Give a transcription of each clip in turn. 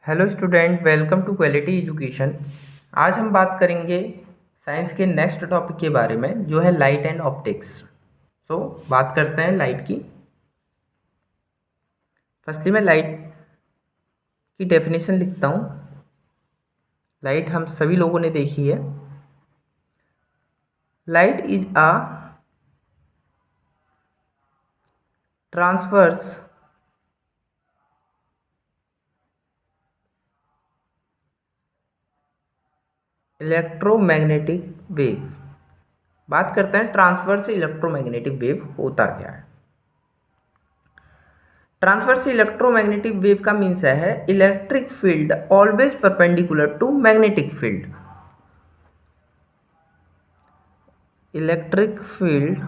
Hello student, welcome to quality education. आज हम बात करेंगे साइंस के नेक्स्ट टॉपिक के बारे में, जो है लाइट एंड ऑप्टिक्स। तो बात करते हैं लाइट की। फर्स्टली मैं लाइट की डेफिनेशन लिखता हूँ। लाइट हम सभी लोगों ने देखी है। Light is a transverse electromagnetic wave. बात करते हैं ट्रांसवर्स इलेक्ट्रोमैग्नेटिक वेव होता क्या है। ट्रांसवर्स इलेक्ट्रोमैग्नेटिक वेव का मीन्स है electric field always perpendicular to magnetic field. Electric field,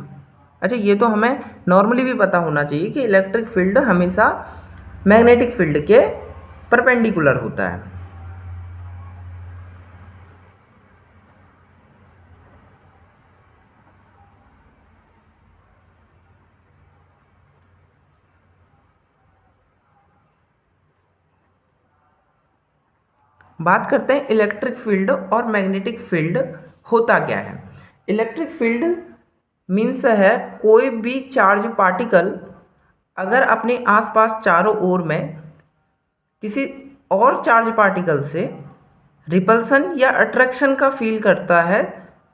अच्छा ये तो हमें नॉर्मली भी पता होना चाहिए कि इलेक्ट्रिक फील्ड हमेशा मैग्नेटिक फील्ड के परपेंडिकुलर होता है। बात करते हैं इलेक्ट्रिक फील्ड और मैग्नेटिक फील्ड होता क्या है। इलेक्ट्रिक फील्ड मीन्स है कोई भी चार्ज पार्टिकल अगर अपने आसपास चारों ओर में किसी और चार्ज पार्टिकल से रिपल्सन या अट्रैक्शन का फील करता है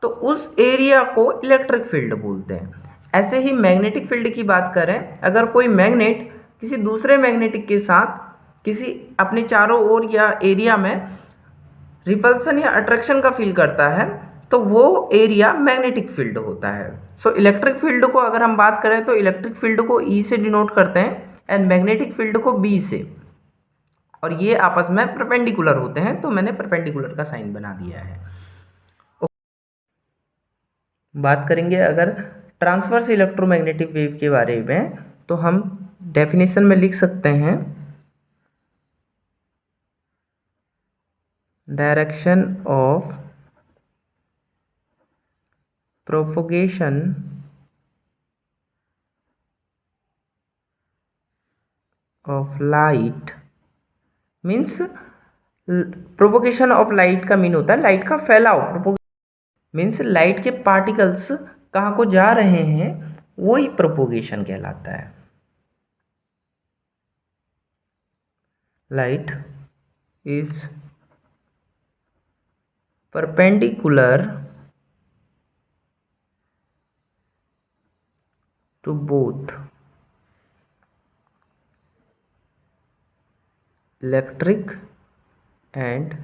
तो उस एरिया को इलेक्ट्रिक फील्ड बोलते हैं। ऐसे ही मैग्नेटिक फील्ड की बात करें, अगर कोई मैग्नेट किसी दूसरे मैग्नेटिक के साथ किसी अपने चारों ओर या एरिया में रिपल्सन या अट्रैक्शन का फील करता है तो वो एरिया मैग्नेटिक फील्ड होता है। सो इलेक्ट्रिक फील्ड को अगर हम बात करें तो इलेक्ट्रिक फील्ड को ई से डिनोट करते हैं एंड मैग्नेटिक फील्ड को बी से, और ये आपस में परपेंडिकुलर होते हैं, तो मैंने परपेंडिकुलर का साइन बना दिया है। बात करेंगे अगर ट्रांसवर्स इलेक्ट्रोमैग्नेटिक वेव के बारे में, तो हम डेफिनेशन में लिख सकते हैं direction of propagation of light means, propagation of light का मीन होता है लाइट का फैलाव। मीन्स लाइट के पार्टिकल्स कहाँ को जा रहे हैं वो ही प्रोपोगेशन कहलाता है। Light is perpendicular to both electric and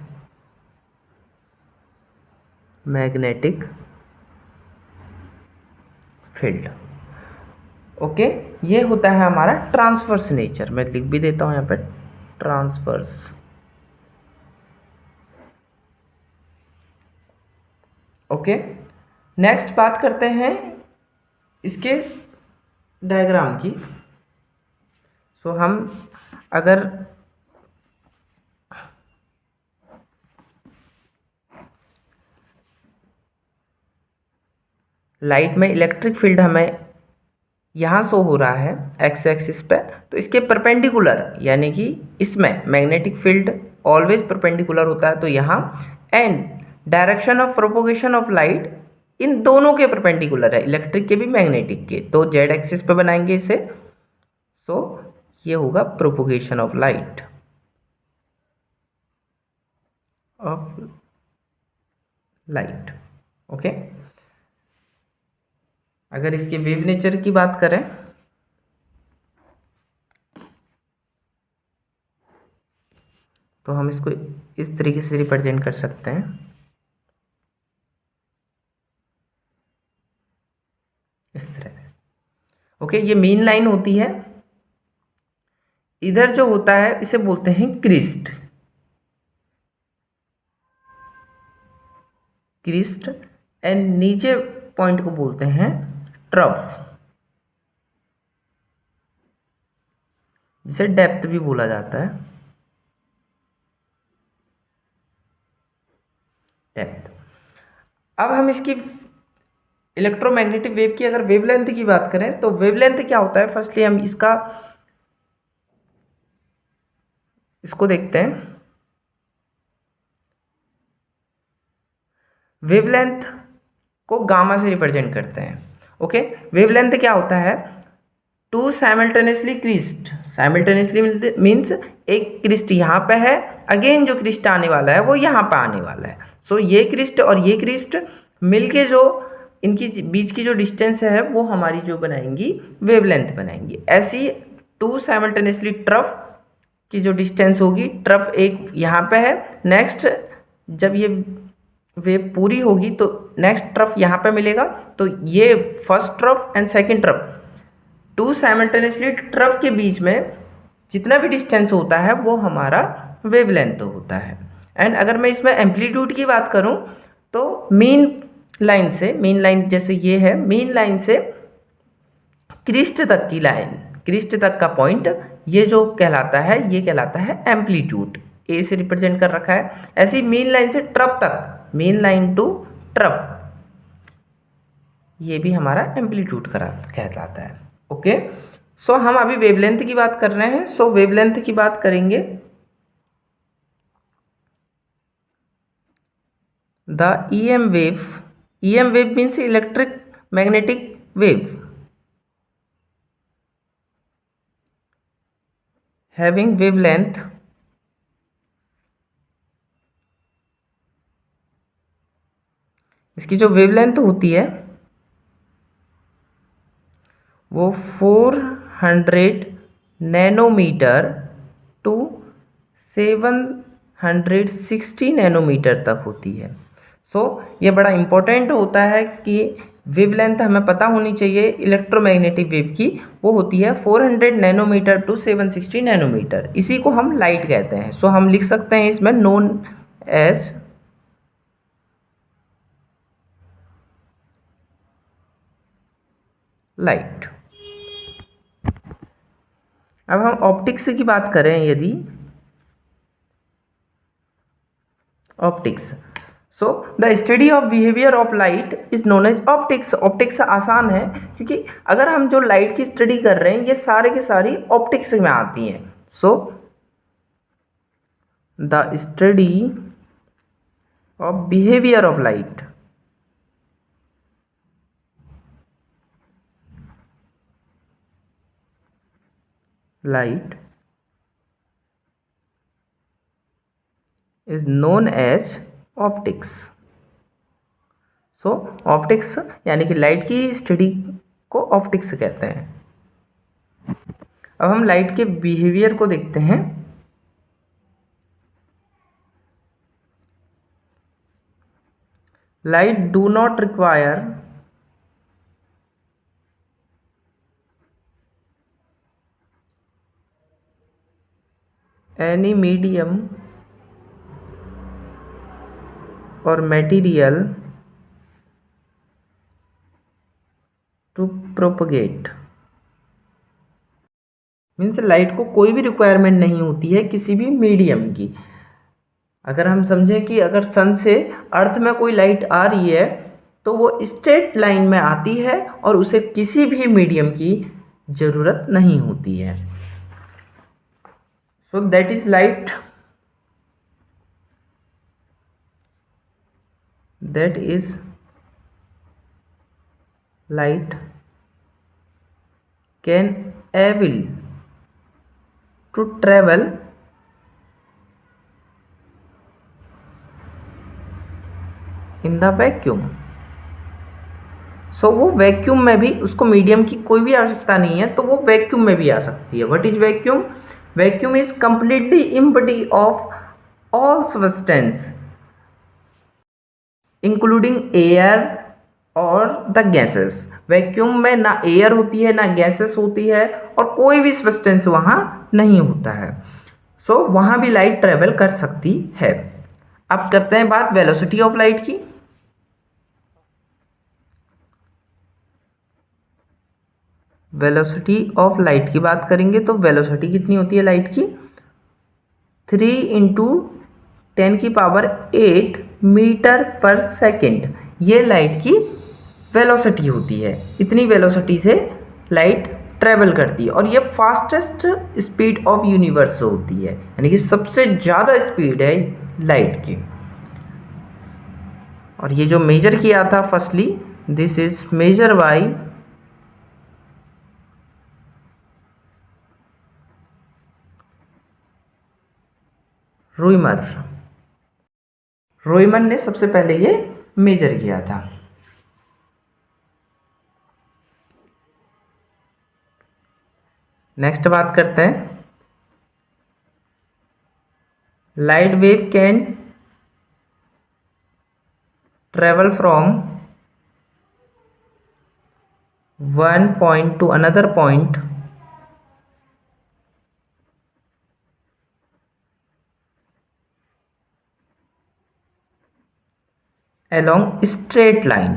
magnetic field. Okay, ये होता है हमारा ट्रांसवर्स नेचर। मैं लिख भी देता हूं यहाँ पे ट्रांसवर्स। ओके, नेक्स्ट बात करते हैं इसके डायग्राम की। सो हम अगर लाइट में इलेक्ट्रिक फील्ड हमें यहाँ शो हो रहा है एक्स एक्सिस पे, तो इसके परपेंडिकुलर यानी कि इसमें मैग्नेटिक फील्ड ऑलवेज परपेंडिकुलर होता है, तो यहाँ and direction of propagation of light in दोनों के परपेंडिकुलर है, इलेक्ट्रिक के भी मैग्नेटिक के, तो जेड एक्सिस पे बनाएंगे इसे। सो ये होगा प्रोपोगेशन ऑफ लाइट ओके। अगर इसके वेव नेचर की बात करें तो हम इसको इस तरीके से रिप्रेजेंट कर सकते हैं, इस तरह से। ओके, ये मेन लाइन होती है। इधर जो होता है इसे बोलते हैं क्रिस्ट। क्रिस्ट एंड नीचे पॉइंट को बोलते हैं ट्रफ, जिसे डेप्थ भी बोला जाता है, डेप्थ। अब हम इसकी इलेक्ट्रोमैग्नेटिक वेव की अगर वेवलेंथ की बात करें तो वेवलेंथ क्या होता है, फर्स्टली हम इसको देखते हैं। वेवलेंथ को गामा से रिप्रेजेंट करते हैं। ओके, वेवलेंथ क्या होता है? Two simultaneously crest, simultaneously means एक क्रिस्ट यहाँ पे है, अगेन जो क्रिस्ट आने वाला है वो यहाँ पे आने वाला है। सो ये क्रिस्ट और ये क्रिस्ट मिलके जो इनकी बीच की जो डिस्टेंस है वो हमारी जो बनाएंगी वेवलेंथ बनाएंगी। ऐसी टू साइमल्टेनियसली ट्रफ की जो डिस्टेंस होगी, ट्रफ एक यहाँ पे है, नेक्स्ट जब ये वेव पूरी होगी तो नेक्स्ट ट्रफ यहाँ पे मिलेगा, तो ये first trough and second trough, two simultaneously trough के बीच में जितना भी डिस्टेंस होता है वो हमारा वेवलेंथ होता है। एंड अगर मैं इसमें एम्पलीट्यूड की बात करूं तो मेन लाइन से, मेन लाइन जैसे ये है, मेन लाइन से क्रिस्ट तक की लाइन, क्रिस्ट तक का पॉइंट, ये जो कहलाता है ये कहलाता है एम्पलीट्यूड, ए से रिप्रेजेंट कर रखा है। ऐसी मेन लाइन से ट्रफ तक, मेन लाइन टू ट्रफ, ये भी हमारा एम्पलीट्यूड कहलाता है। ओके, सो हम अभी वेवलेंथ की बात कर रहे हैं। सो वेवलेंथ की बात करेंगे, the EM wave, EM wave means electric magnetic wave having wavelength इसकी जो वेवलेंथ होती है वो 400 नैनोमीटर टू 760 नैनोमीटर तक होती है। सो ये बड़ा इम्पोर्टेंट होता है कि वेवलेंथ हमें पता होनी चाहिए इलेक्ट्रोमैग्नेटिक वेव की, वो होती है 400 नैनोमीटर टू 760 नैनोमीटर, इसी को हम लाइट कहते हैं। सो हम लिख सकते हैं इसमें नोन एज लाइट। अब हम ऑप्टिक्स की बात करें, यदि optics, so the study of behaviour of light is known as optics. Optics आसान है क्योंकि अगर हम जो लाइट की स्टडी कर रहे हैं ये सारे की सारी ऑप्टिक्स में आती हैं। So the study of behaviour of light is known as optics. So optics यानी कि लाइट की स्टडी को ऑप्टिक्स कहते हैं। अब हम लाइट के बिहेवियर को देखते हैं। Light do not require any medium और material to propagate. Means light को कोई भी रिक्वायरमेंट नहीं होती है किसी भी मीडियम की। अगर हम समझें कि अगर सन से अर्थ में कोई लाइट आ रही है तो वो स्ट्रेट लाइन में आती है और उसे किसी भी मीडियम की ज़रूरत नहीं होती है। So that is light, that is light can able to travel in the vacuum। सो वो वैक्यूम में भी, उसको मीडियम की कोई भी आवश्यकता नहीं है तो वो वैक्यूम में भी आ सकती है। What is vacuum? Vacuum is completely empty of all substance including air और द गैसेस। वैक्यूम में ना एयर होती है ना गैसेस होती है और कोई भी सब्सटेंस वहाँ नहीं होता है। सो वहाँ भी लाइट ट्रेवल कर सकती है। अब करते हैं बात वेलोसिटी ऑफ लाइट की। वेलोसिटी ऑफ लाइट की बात करेंगे तो वेलोसिटी कितनी होती है लाइट की? 3 × 10⁸ मीटर पर सेकेंड, ये लाइट की वेलोसिटी होती है। इतनी वेलोसिटी से लाइट ट्रेवल करती है और ये फास्टेस्ट स्पीड ऑफ यूनिवर्स होती है, यानी कि सबसे ज़्यादा स्पीड है लाइट की। और ये जो मेजर किया था firstly, this is measure by Roemer. Roemer ने सबसे पहले ये मेजर किया था। नेक्स्ट बात करते हैं, light wave can travel from one point two another point along straight line।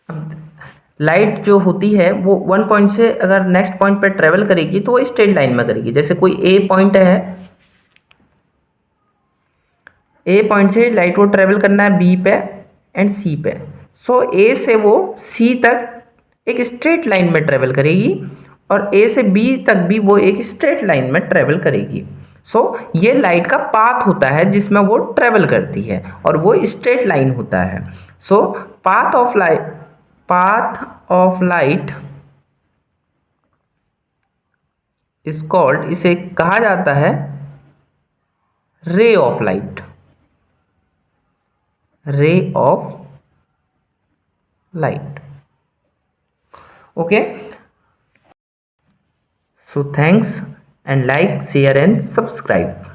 अब लाइट जो होती है वो वन पॉइंट से अगर नेक्स्ट पॉइंट पर ट्रेवल करेगी तो वो स्ट्रेट लाइन में करेगी। जैसे कोई ए पॉइंट है, ए पॉइंट से लाइट को ट्रेवल करना है बी पे एंड सी पे। सो ए से वो सी तक एक स्ट्रेट लाइन में ट्रेवल करेगी और ए से बी तक भी वो एक स्ट्रेट लाइन में ट्रेवल करेगी। सो ये लाइट का पाथ होता है जिसमें वो ट्रेवल करती है और वो स्ट्रेट लाइन होता है। So path of light is called, इसे कहा जाता है ray of light, ray of light. Okay, so thanks and like, share and subscribe.